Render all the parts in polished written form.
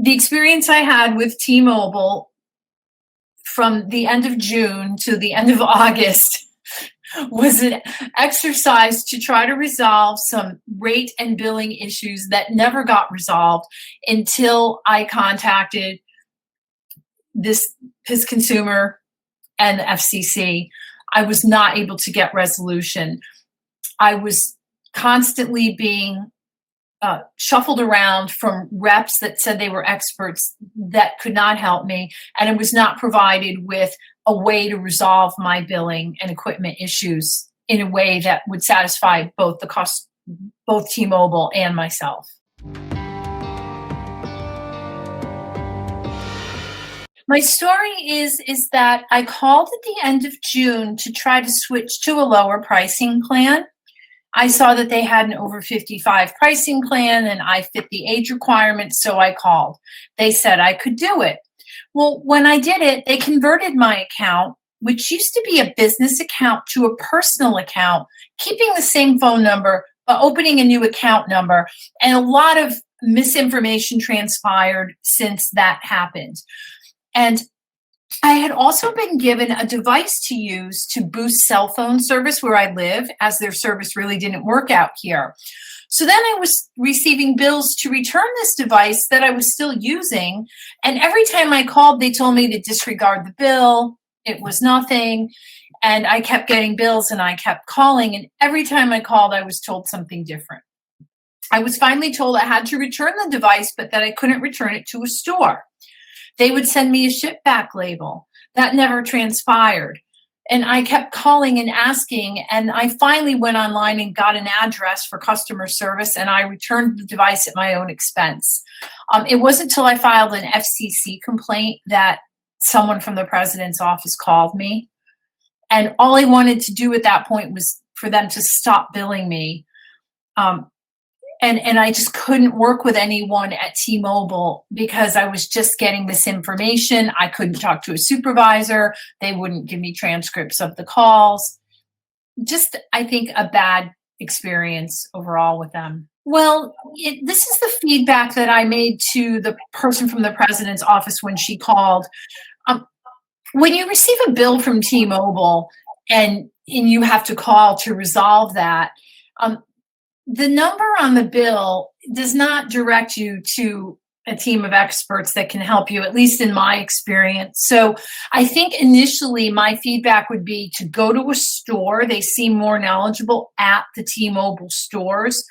The experience I had with T-Mobile from the end of June to the end of August was an exercise to try to resolve some rate and billing issues that never got resolved until I contacted his consumer and the FCC. I was not able to get resolution. I was constantly being shuffled around from reps that said they were experts that could not help me, and I was not provided with a way to resolve my billing and equipment issues in a way that would satisfy both both T-Mobile and myself. My story is that I called at the end of June to try to switch to a lower pricing plan. I saw that they had an over 55 pricing plan and I fit the age requirements, so I called. They said I could do it. Well, when I did it, they converted my account, which used to be a business account, to a personal account, keeping the same phone number, but opening a new account number. And a lot of misinformation transpired since that happened. And I had also been given a device to use to boost cell phone service where I live, as their service really didn't work out here. So then I was receiving bills to return this device that I was still using. And every time I called, they told me to disregard the bill. It was nothing. And I kept getting bills and I kept calling. And every time I called, I was told something different. I was finally told I had to return the device, but that I couldn't return it to a store. They would send me a ship back label. That never transpired. And I kept calling and asking, and I finally went online and got an address for customer service, and I returned the device at my own expense. It wasn't until I filed an FCC complaint that someone from the president's office called me. And all I wanted to do at that point was for them to stop billing me. And I just couldn't work with anyone at T-Mobile because I was just getting this information. I couldn't talk to a supervisor. They wouldn't give me transcripts of the calls. Just, I think, a bad experience overall with them. Well, this is the feedback that I made to the person from the president's office when she called. When you receive a bill from T-Mobile and you have to call to resolve that, the number on the bill does not direct you to a team of experts that can help you, at least in my experience. So I think initially my feedback would be to go to a store. They seem more knowledgeable at the T-Mobile stores.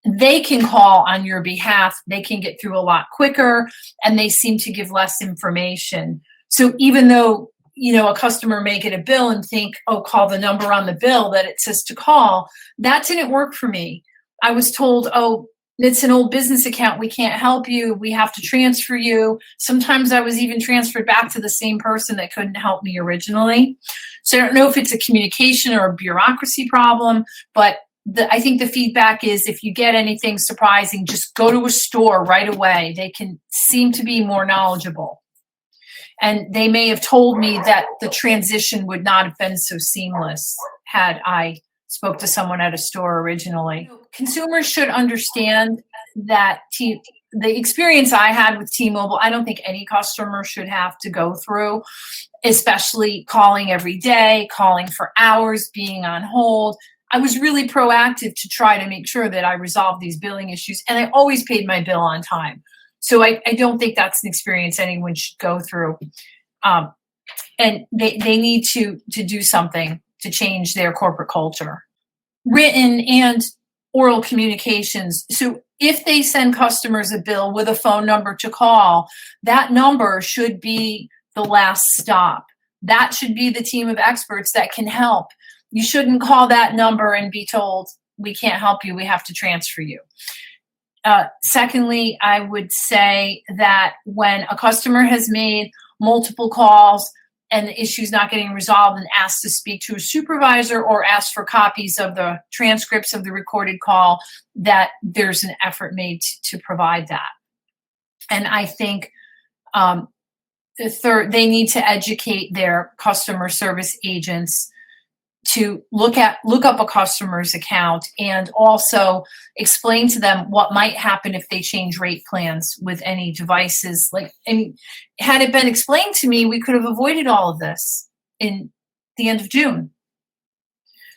They can call on your behalf. They can get through a lot quicker, and they seem to give less information. So even though a customer may get a bill and think, oh, call the number on the bill that it says to call, that didn't work for me. I was told, oh, it's an old business account. We can't help you. We have to transfer you. Sometimes I was even transferred back to the same person that couldn't help me originally. So I don't know if it's a communication or a bureaucracy problem, but I think the feedback is if you get anything surprising, just go to a store right away. They can seem to be more knowledgeable. And they may have told me that the transition would not have been so seamless had I spoke to someone at a store originally. Consumers should understand that the experience I had with T-Mobile, I don't think any customer should have to go through, especially calling every day, calling for hours, being on hold. I was really proactive to try to make sure that I resolved these billing issues, and I always paid my bill on time. So I don't think that's an experience anyone should go through. And they need to do something to change their corporate culture. Written and oral communications. So if they send customers a bill with a phone number to call, that number should be the last stop. That should be the team of experts that can help. You shouldn't call that number and be told, we can't help you, we have to transfer you. Secondly, I would say that when a customer has made multiple calls and the issue's not getting resolved and asked to speak to a supervisor or asked for copies of the transcripts of the recorded call, that there's an effort made to provide that. And I think they need to educate their customer service agents to look up a customer's account and also explain to them what might happen if they change rate plans with any devices. Like, and had it been explained to me, we could have avoided all of this in the end of June.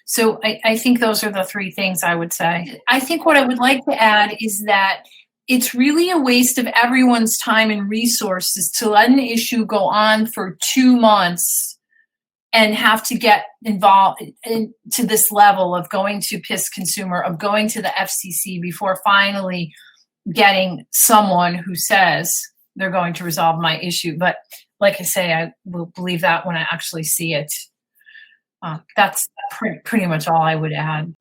So I think those are the three things I would say. I think what I would like to add is that it's really a waste of everyone's time and resources to let an issue go on for 2 months and have to get involved to this level of going to PIS Consumer, of going to the FCC before finally getting someone who says they're going to resolve my issue. But like I say, I will believe that when I actually see it. That's pretty much all I would add.